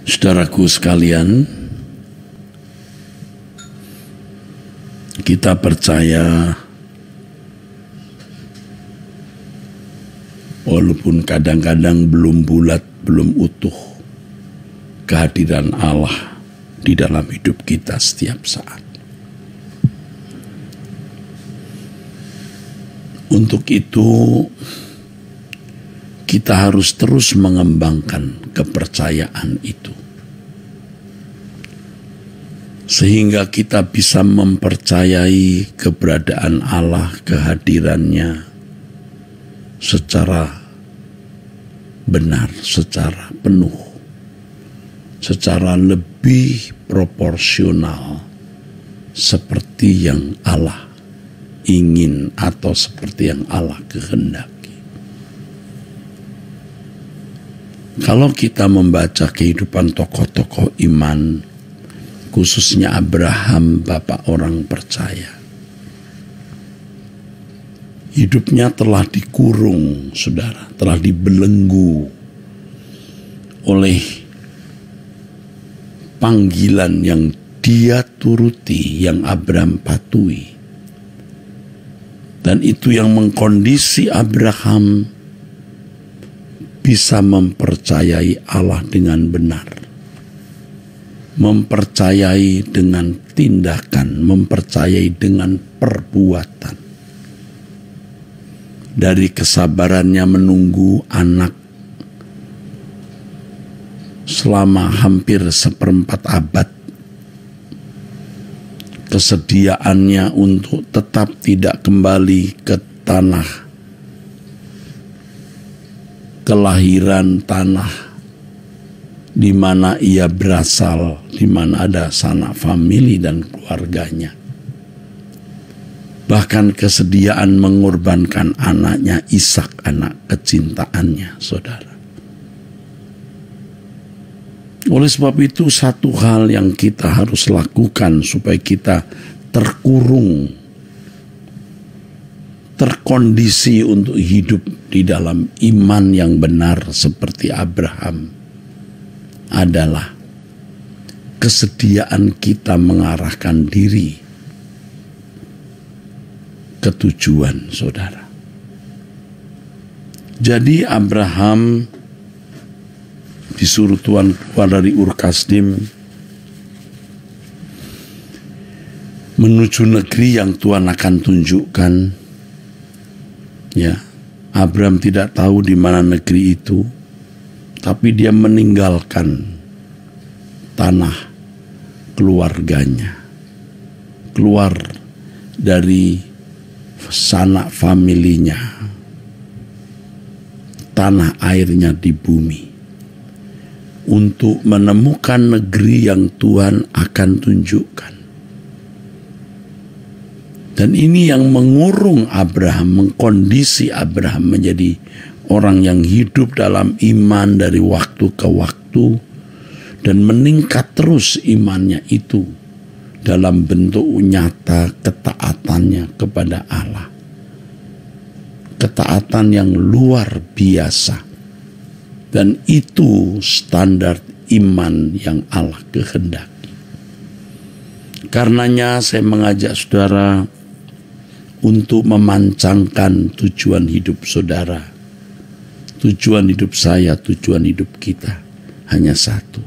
Saudaraku sekalian, kita percaya walaupun kadang-kadang belum bulat, belum utuh kehadiran Allah di dalam hidup kita setiap saat. Untuk itu kita harus terus mengembangkan kepercayaan itu, sehingga kita bisa mempercayai keberadaan Allah, kehadirannya secara benar, secara penuh, secara lebih proporsional seperti yang Allah ingin atau seperti yang Allah kehendaki. Kalau kita membaca kehidupan tokoh-tokoh iman, khususnya Abraham, bapak orang percaya, hidupnya telah dikurung, saudara, telah dibelenggu oleh panggilan yang dia turuti, yang Abraham patuhi. Dan itu yang mengkondisi Abraham bisa mempercayai Allah dengan benar, mempercayai dengan tindakan, mempercayai dengan perbuatan. Dari kesabarannya menunggu anak selama hampir 1/4 abad, kesediaannya untuk tetap tidak kembali ke tanah kelahiran, tanah di mana ia berasal, di mana ada sanak famili dan keluarganya. Bahkan kesediaan mengorbankan anaknya Ishak, anak kecintaannya, saudara. Oleh sebab itu, satu hal yang kita harus lakukan supaya kita terkurung, terkondisi untuk hidup di dalam iman yang benar seperti Abraham adalah kesediaan kita mengarahkan diri ke tujuan, saudara. Jadi Abraham disuruh Tuhan keluar dari Ur Kasdim menuju negeri yang Tuhan akan tunjukkan. Ya, Abraham tidak tahu di mana negeri itu, tapi dia meninggalkan tanah keluarganya, keluar dari sanak familinya, tanah airnya di bumi, untuk menemukan negeri yang Tuhan akan tunjukkan. Dan ini yang mengurung Abraham, mengkondisi Abraham menjadi orang yang hidup dalam iman dari waktu ke waktu, dan meningkat terus imannya itu dalam bentuk nyata ketaatannya kepada Allah. Ketaatan yang luar biasa. Dan itu standar iman yang Allah kehendaki. Karenanya saya mengajak saudara untuk memancangkan tujuan hidup saudara. Tujuan hidup saya, tujuan hidup kita hanya satu: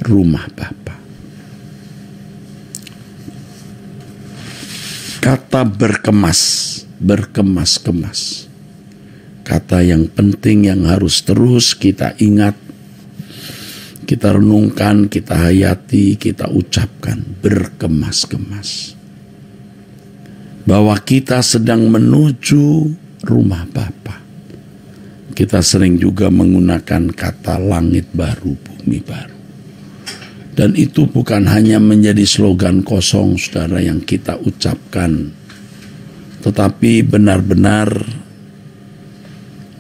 rumah Bapa. Kata berkemas-kemas. Kata yang penting yang harus terus kita ingat, kita renungkan, kita hayati, kita ucapkan, berkemas-kemas. Bahwa kita sedang menuju rumah Bapa. Kita sering juga menggunakan kata langit baru, bumi baru. Dan itu bukan hanya menjadi slogan kosong, saudara, yang kita ucapkan, tetapi benar-benar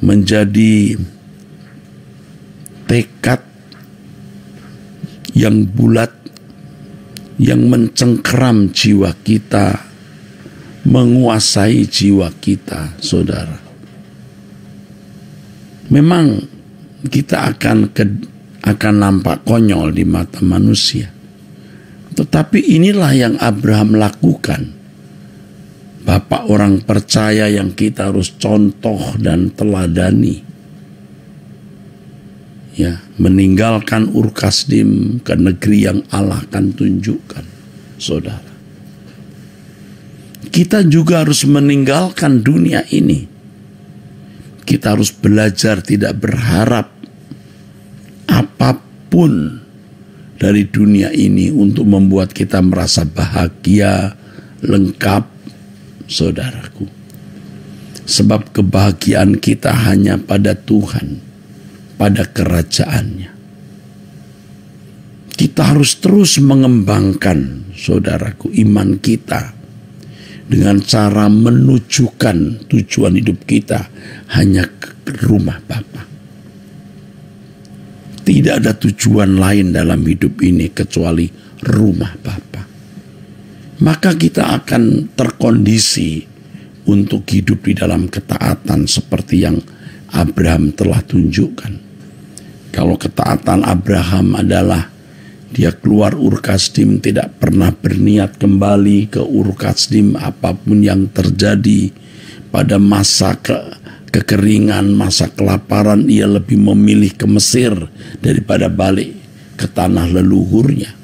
menjadi tekad yang bulat, yang mencengkeram jiwa kita, menguasai jiwa kita, saudara. Memang kita akan akan nampak konyol di mata manusia. Tetapi inilah yang Abraham lakukan. Bapak orang percaya yang kita harus contoh dan teladani. Ya, meninggalkan Ur Kasdim ke negeri yang Allah akan tunjukkan, saudara. Kita juga harus meninggalkan dunia ini. Kita harus belajar tidak berharap apapun dari dunia ini untuk membuat kita merasa bahagia, lengkap, saudaraku. Sebab kebahagiaan kita hanya pada Tuhan, pada kerajaannya. Kita harus terus mengembangkan, saudaraku, iman kita dengan cara menunjukkan tujuan hidup kita hanya ke rumah Bapa. Tidak ada tujuan lain dalam hidup ini kecuali rumah Bapa. Maka kita akan terkondisi untuk hidup di dalam ketaatan seperti yang Abraham telah tunjukkan. Kalau ketaatan Abraham adalah dia keluar Ur Kasdim, tidak pernah berniat kembali ke Ur Kasdim apapun yang terjadi pada masa kekeringan, masa kelaparan, ia lebih memilih ke Mesir daripada balik ke tanah leluhurnya.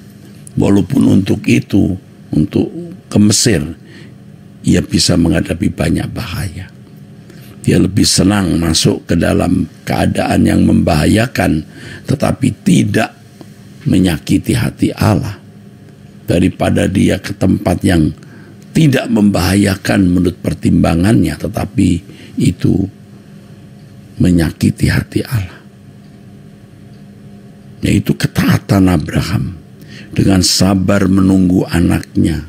Walaupun untuk itu, untuk ke Mesir, ia bisa menghadapi banyak bahaya. Dia lebih senang masuk ke dalam keadaan yang membahayakan, tetapi tidak menyakiti hati Allah, daripada dia ke tempat yang tidak membahayakan menurut pertimbangannya, tetapi itu menyakiti hati Allah. Yaitu ketaatan Abraham dengan sabar menunggu anaknya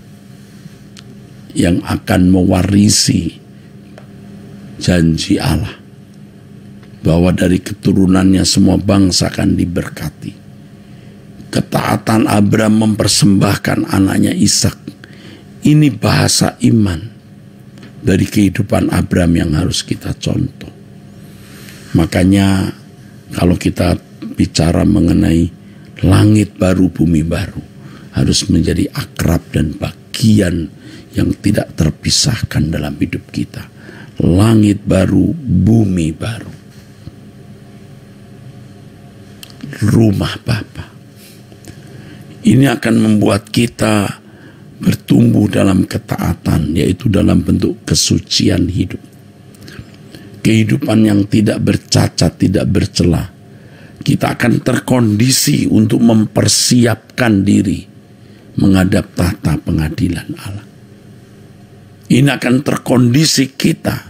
yang akan mewarisi janji Allah, bahwa dari keturunannya semua bangsa akan diberkati. Ketaatan Abraham mempersembahkan anaknya Ishak. Ini bahasa iman dari kehidupan Abraham yang harus kita contoh. Makanya kalau kita bicara mengenai langit baru, bumi baru, harus menjadi akrab dan bagian yang tidak terpisahkan dalam hidup kita. Langit baru, bumi baru. Rumah Bapa. Ini akan membuat kita bertumbuh dalam ketaatan, yaitu dalam bentuk kesucian hidup. Kehidupan yang tidak bercacat, tidak bercela. Kita akan terkondisi untuk mempersiapkan diri menghadap tahta pengadilan Allah. Ini akan terkondisi kita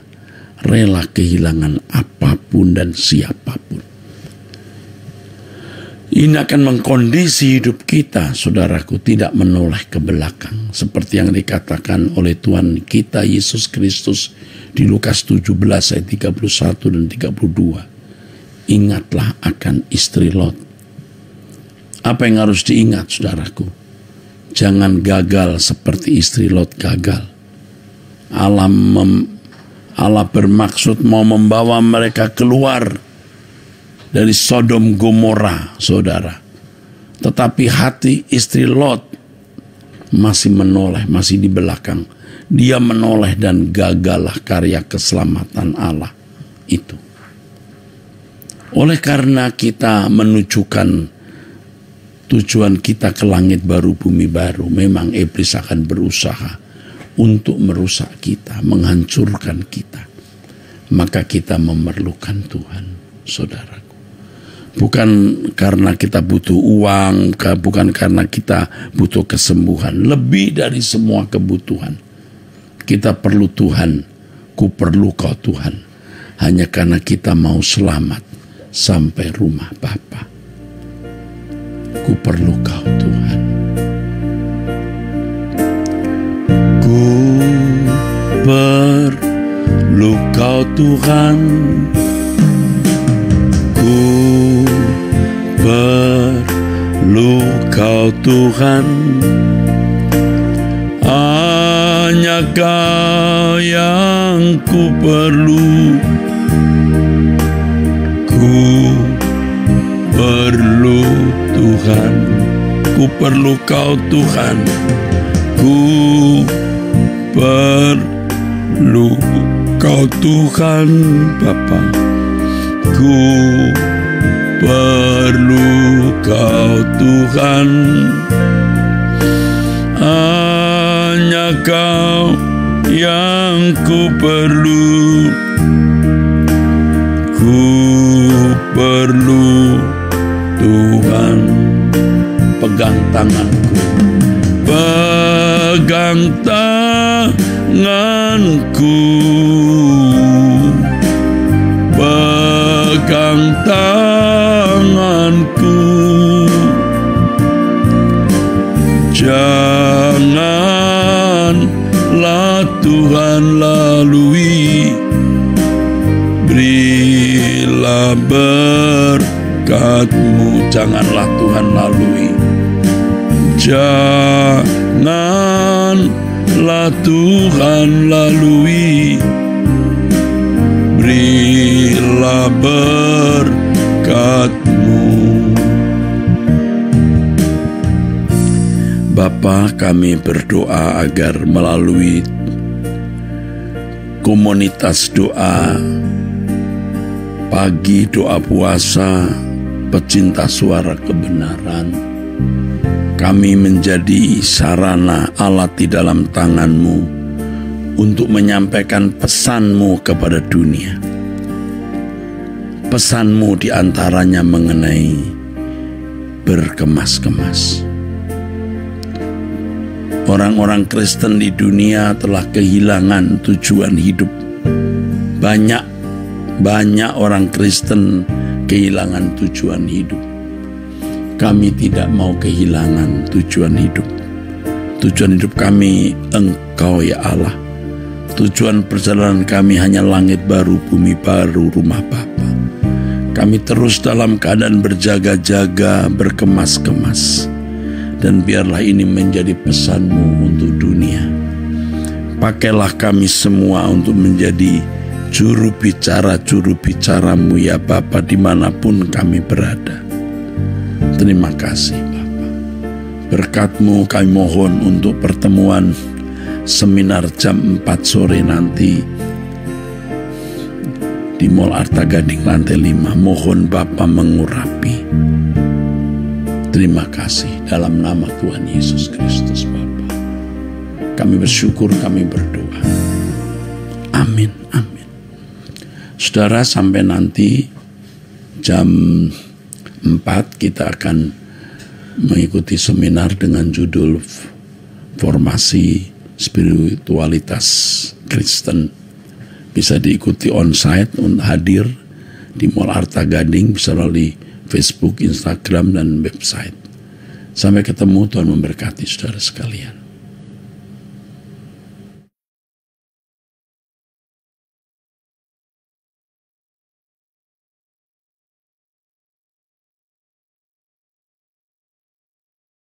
rela kehilangan apapun dan siapapun. Ini akan mengkondisi hidup kita, saudaraku, tidak menoleh ke belakang. Seperti yang dikatakan oleh Tuhan kita Yesus Kristus di Lukas 17 ayat 31 dan 32. Ingatlah akan istri Lot. Apa yang harus diingat, saudaraku? Jangan gagal seperti istri Lot gagal. Allah bermaksud mau membawa mereka keluar dari Sodom Gomora, saudara. Tetapi hati istri Lot masih menoleh, masih di belakang. Dia menoleh dan gagallah karya keselamatan Allah itu. Oleh karena kita menunjukkan tujuan kita ke langit baru, bumi baru, memang iblis akan berusaha untuk merusak kita, menghancurkan kita. Maka kita memerlukan Tuhan, saudara. Bukan karena kita butuh uang, bukan karena kita butuh kesembuhan. Lebih dari semua kebutuhan, kita perlu Tuhan. Ku perlu Kau Tuhan. Hanya karena kita mau selamat sampai rumah Bapa. Ku perlu Kau Tuhan. Ku perlu Kau Tuhan. Perlu Kau Tuhan, hanya Kau yang ku perlu. Ku perlu Tuhan. Ku perlu Kau Tuhan. Ku perlu Kau Tuhan Bapa. Ku perlu Kau Tuhan. Hanya Kau yang ku perlu. Ku perlu Tuhan. Pegang tanganku, pegang tanganku, pegang tanganku. Janganlah Tuhan lalui, berilah berkat-Mu. Janganlah Tuhan lalui, janganlah Tuhan lalui, berilah berkat-Mu. Bapa, kami berdoa agar melalui komunitas doa pagi, doa puasa, pecinta suara kebenaran, kami menjadi sarana, alat di dalam tangan-Mu untuk menyampaikan pesan-Mu kepada dunia. Pesan-Mu diantaranya mengenai berkemas-kemas. Orang-orang Kristen di dunia telah kehilangan tujuan hidup. Banyak orang Kristen kehilangan tujuan hidup. Kami tidak mau kehilangan tujuan hidup. Tujuan hidup kami Engkau ya Allah. Tujuan perjalanan kami hanya langit baru, bumi baru, rumah Bapa. Kami terus dalam keadaan berjaga-jaga, berkemas-kemas. Dan biarlah ini menjadi pesan-Mu untuk dunia. Pakailah kami semua untuk menjadi juru bicara-Mu ya Bapa, dimanapun kami berada. Terima kasih Bapa. Berkat-Mu kami mohon untuk pertemuan seminar jam 4 sore nanti di Mall Arta Gading lantai 5. Mohon Bapa mengurapi. Terima kasih dalam nama Tuhan Yesus Kristus Bapa. Kami bersyukur, kami berdoa. Amin, amin. Saudara, sampai nanti jam 4 kita akan mengikuti seminar dengan judul Formasi Spiritualitas Kristen. Bisa diikuti onsite, hadir di Mall Arta Gading, bisa melalui Facebook, Instagram, dan website. Sampai ketemu, Tuhan memberkati saudara sekalian.